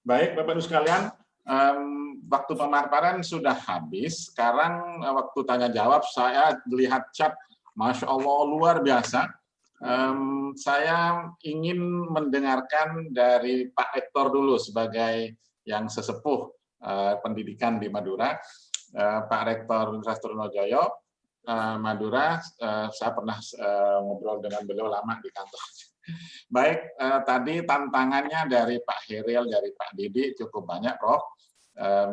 Baik, Bapak Ibu sekalian, waktu pemaparan sudah habis. Sekarang waktu tanya jawab, saya lihat chat, Masya Allah luar biasa. Saya ingin mendengarkan dari Pak Rektor dulu sebagai yang sesepuh pendidikan di Madura. Pak Rektor Universitas Trunojoyo, Madura, saya pernah ngobrol dengan beliau lama di kantor. Baik, tadi tantangannya dari Pak Heril, dari Pak Didi cukup banyak, Prof.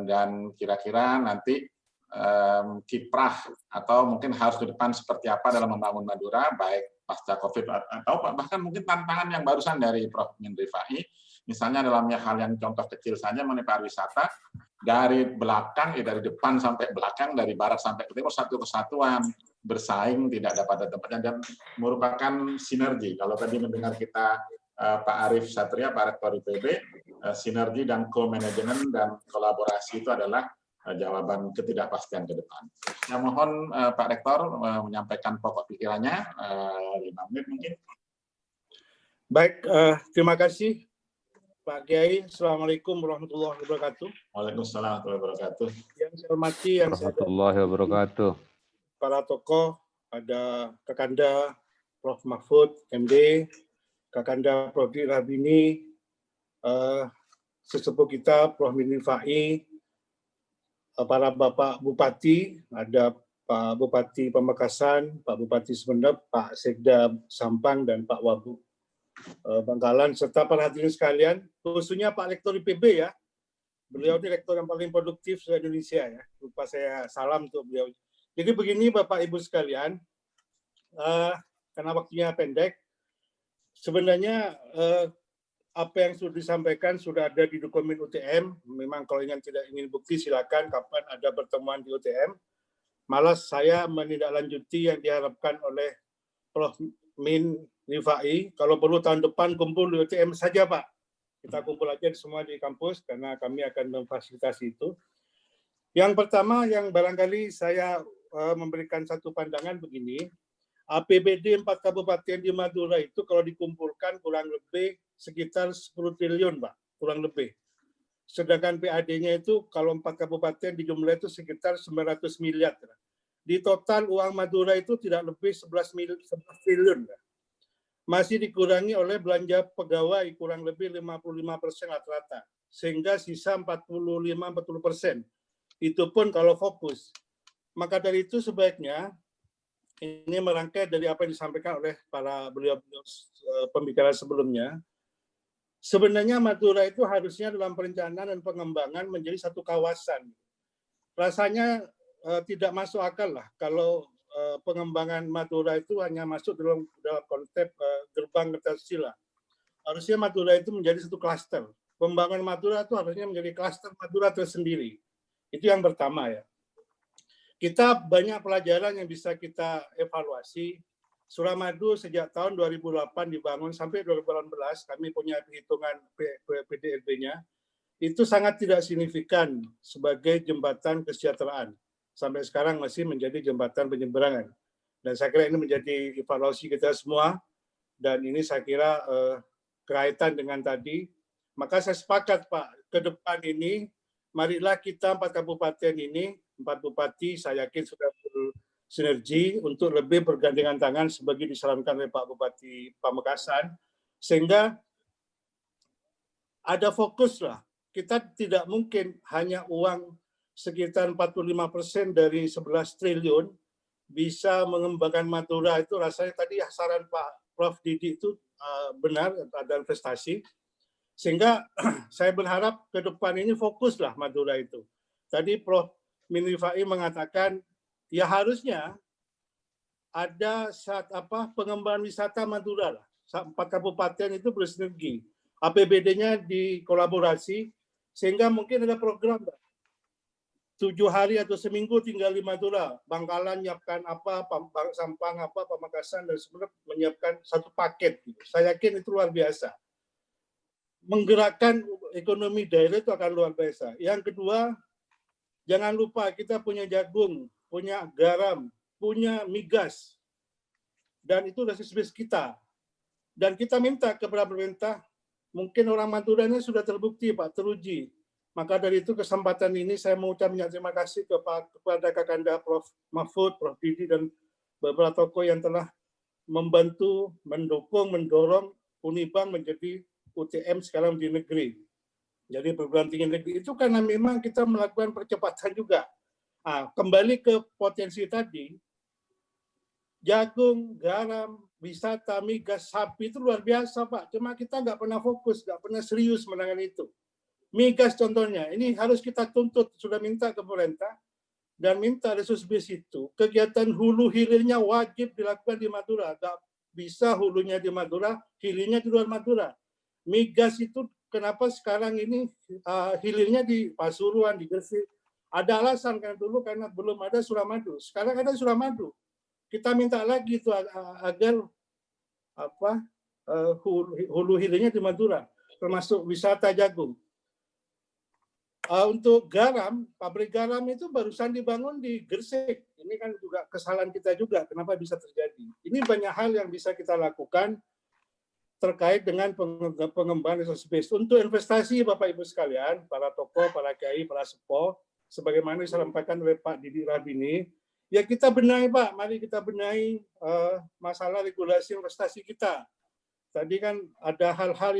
Dan kira-kira nanti kiprah atau mungkin harus ke depan seperti apa dalam membangun Madura, baik pasca COVID atau bahkan mungkin tantangan yang barusan dari Prof. Min Rifai, misalnya dalam hal yang contoh kecil saja mengenai pariwisata, dari belakang, dari depan sampai belakang, dari barat sampai ke timur, satu kesatuan, bersaing tidak ada pada tempatnya dan merupakan sinergi. Kalau tadi mendengar kita Pak Arief Satria, Pak Rektor IPB, sinergi dan co-management dan kolaborasi itu adalah jawaban ketidakpastian ke depan. Saya mohon Pak Rektor menyampaikan pokok pikirannya 5 menit mungkin. Baik, terima kasih Pak Kiai. Assalamualaikum warahmatullahi wabarakatuh. Waalaikumsalam warahmatullahi wabarakatuh. Yang saya hormati, yang saya warahmatullahi wabarakatuh. Para tokoh, ada Kakanda Prof. Mahfud, MD, Kakanda Prof. Rabini, sesepuh kita Prof. Min Rifai, para Bapak Bupati, ada Pak Bupati Pamekasan, Pak Bupati Sumeneb, Pak Sekda Sampang, dan Pak Wabub Bangkalan, serta para hadirin sekalian, khususnya Pak Rektor IPB ya. Beliau ini rektor yang paling produktif di Indonesia ya. Lupa saya salam untuk beliau. Jadi begini Bapak Ibu sekalian, karena waktunya pendek, sebenarnya apa yang sudah disampaikan sudah ada di dokumen UTM. Memang kalau tidak ingin bukti silakan kapan ada pertemuan di UTM. Malah saya menindaklanjuti yang diharapkan oleh Prof. Min Rifai, kalau perlu tahun depan kumpul di UTM saja Pak. Kita kumpul aja semua di kampus karena kami akan memfasilitasi itu. Yang pertama yang barangkali saya memberikan satu pandangan begini, APBD 4 kabupaten di Madura itu kalau dikumpulkan kurang lebih sekitar 10 triliun Pak, kurang lebih. Sedangkan PAD-nya itu kalau 4 kabupaten di jumlah itu sekitar 900 miliar. Di total uang Madura itu tidak lebih 11 triliun. Masih dikurangi oleh belanja pegawai kurang lebih 55% rata-rata. Sehingga sisa 45-40%. Itu pun kalau fokus. Maka dari itu sebaiknya ini merangkai dari apa yang disampaikan oleh para beliau pembicara sebelumnya. Sebenarnya Madura itu harusnya dalam perencanaan dan pengembangan menjadi satu kawasan. Rasanya tidak masuk akal lah kalau pengembangan Madura itu hanya masuk dalam konsep gerbang Kertasila. Harusnya Madura itu menjadi satu klaster. Pembangunan Madura itu harusnya menjadi klaster Madura tersendiri. Itu yang pertama ya. Kita banyak pelajaran yang bisa kita evaluasi. Suramadu sejak tahun 2008 dibangun sampai 2018, kami punya perhitungan PDRB-nya, itu sangat tidak signifikan sebagai jembatan kesejahteraan. Sampai sekarang masih menjadi jembatan penyeberangan. Dan saya kira ini menjadi evaluasi kita semua, dan ini saya kira kaitan dengan tadi. Maka saya sepakat Pak, ke depan ini, marilah kita 4 kabupaten ini, 4 bupati saya yakin sudah bersinergi untuk lebih bergandengan tangan sebagai disarankan oleh Pak Bupati Pamekasan, sehingga ada fokus lah. Kita tidak mungkin hanya uang sekitar 45% dari 11 triliun bisa mengembangkan Madura. Itu rasanya tadi saran Pak Prof. Didi itu benar, ada investasi. Sehingga saya berharap ke depan ini fokuslah Madura itu. Tadi Prof. Min Rifai mengatakan ya harusnya ada pengembangan wisata Madura lah. 4 kabupaten itu bersinergi. APBD-nya dikolaborasi sehingga mungkin ada program 7 hari atau seminggu tinggal di Madura. Bangkalan menyiapkan apa, Sampang apa, Pamekasan dan sebenarnya menyiapkan satu paket. Saya yakin itu luar biasa. Menggerakkan ekonomi daerah itu akan luar biasa. Yang kedua, jangan lupa kita punya jagung, punya garam, punya migas. Dan itu resource kita. Dan kita minta kepada pemerintah mungkin orang Madura ini sudah terbukti Pak, teruji. Maka dari itu kesempatan ini saya mengucapkan terima kasih kepada Kakanda Prof. Mahfud, Prof. Didi, dan beberapa tokoh yang telah membantu, mendukung, mendorong Unibang menjadi UTM sekarang di negeri. Jadi perguruan tinggi negeri itu karena memang kita melakukan percepatan juga. Nah, kembali ke potensi tadi, jagung, garam, wisata, migas, sapi itu luar biasa Pak. Cuma kita nggak pernah fokus, nggak pernah serius menangani itu. Migas contohnya, ini harus kita tuntut, sudah minta ke pemerintah, dan minta resource base itu, kegiatan hulu hilirnya wajib dilakukan di Madura. Nggak bisa hulunya di Madura, hilirnya di luar Madura. Migas itu kenapa sekarang ini hilirnya di Pasuruan, di Gresik. Ada alasan kan dulu karena belum ada Suramadu. Sekarang ada Suramadu. Kita minta lagi itu agar hulu hilirnya di Madura, termasuk wisata jagung. Untuk garam, pabrik garam itu barusan dibangun di Gresik. Ini kan juga kesalahan kita juga, kenapa bisa terjadi. Ini banyak hal yang bisa kita lakukan terkait dengan pengembangan resource base. Untuk investasi, Bapak Ibu sekalian, para tokoh, para kiai, para sepuh, sebagaimana disampaikan oleh Pak Didi Rabini, ya kita benahi Pak, mari kita benahi masalah regulasi investasi kita. Tadi kan ada hal-hal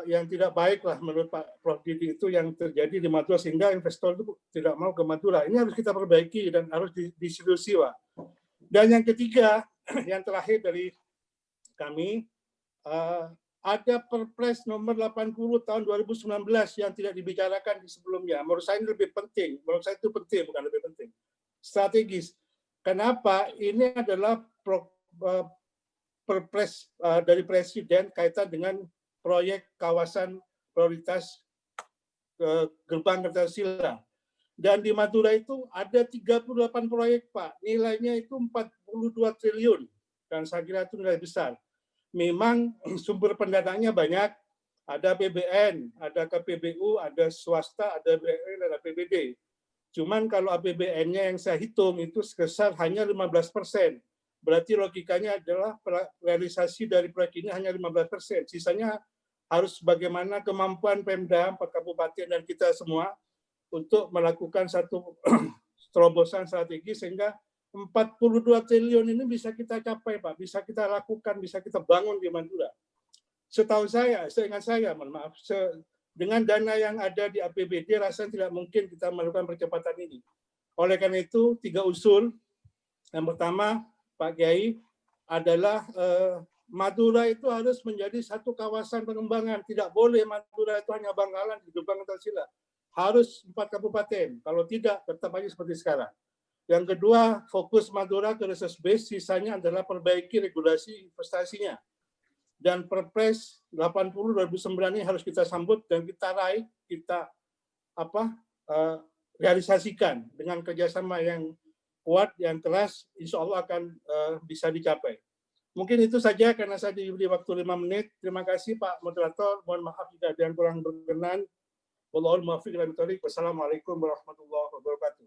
yang tidak baik lah menurut Pak Prof. Didi itu yang terjadi di Madura sehingga investor itu tidak mau ke Madura. Ini harus kita perbaiki dan harus distribusi Pak. Dan yang ketiga, yang terakhir dari kami, ada Perpres nomor 80 tahun 2019 yang tidak dibicarakan di sebelumnya. Menurut saya ini lebih penting. Menurut saya itu penting, bukan lebih penting. Strategis. Kenapa? Ini adalah Perpres dari Presiden kaitan dengan proyek kawasan prioritas gerbang Kertasila. Dan di Madura itu ada 38 proyek, Pak. Nilainya itu 42 triliun. Dan saya kira itu nilai besar. Memang sumber pendanaannya banyak. Ada APBN, ada KPBU, ada swasta, ada BUMN, ada APBD. Cuman kalau APBN-nya yang saya hitung itu sebesar hanya 15%. Berarti logikanya adalah realisasi dari proyek ini hanya 15%. Sisanya harus bagaimana kemampuan Pemda, Pak Kabupaten, dan kita semua untuk melakukan satu terobosan strategi sehingga 42 triliun ini bisa kita capai, Pak. Bisa kita lakukan, bisa kita bangun di Madura. Setahu saya, seingat saya, mohon maaf, dengan dana yang ada di APBD, rasanya tidak mungkin kita melakukan percepatan ini. Oleh karena itu, 3 usul. Yang pertama, Pak Kiai, adalah Madura itu harus menjadi satu kawasan pengembangan. Tidak boleh Madura itu hanya Bangkalan di gerbang Kertasila. Harus 4 kabupaten. Kalau tidak, tetap aja seperti sekarang. Yang kedua, fokus Madura ke resource base, sisanya adalah perbaiki regulasi investasinya. Dan Perpres 80 2009 ini harus kita sambut dan kita raih, kita realisasikan dengan kerjasama yang kuat, yang keras, insya Allah akan bisa dicapai. Mungkin itu saja karena saya diberi waktu 5 menit. Terima kasih Pak Moderator. Mohon maaf jika ada yang kurang berkenan. Wallahul muwaffiq ila aqwamit thoriq. Wassalamualaikum warahmatullahi wabarakatuh.